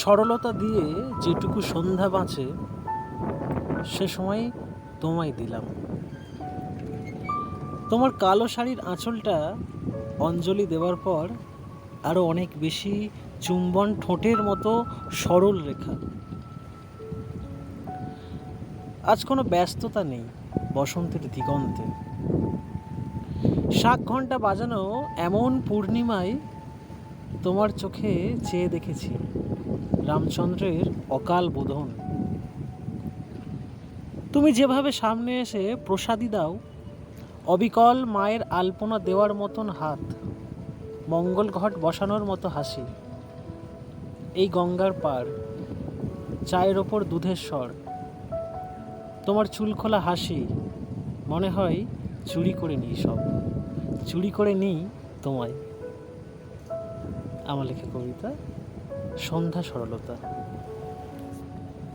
সরলতা দিয়ে যেটুকু সন্ধ্যা বাঁচে সে সময় তোমায় দিলাম। তোমার কালো শাড়ির আঁচলটা অঞ্জলি দেওয়ার পর আরও অনেক বেশি চুম্বন, ঠোঁটের মতো সরল রেখা। আজ কোনো ব্যস্ততা নেই বসন্তের দিগন্তে। শাক ঘন্টা বাজানো এমন পূর্ণিমায় তোমার চোখে চেয়ে দেখেছি রামচন্দ্রের অকাল বোধন। তুমি যেভাবে সামনে এসে প্রসাদী দাও, অবিকল মায়ের আলপনা দেওয়ার মতন হাত, মঙ্গল ঘট বসানোর মতো হাসি, এই গঙ্গার পার, চায়ের ওপর দুধের স্বর, তোমার চুল খোলা হাসি, মনে হয় চুরি করে নিই সব, চুরি করে নিই তোমায়। আমার লেখা কবিতা সন্ধ্যা সরলতা।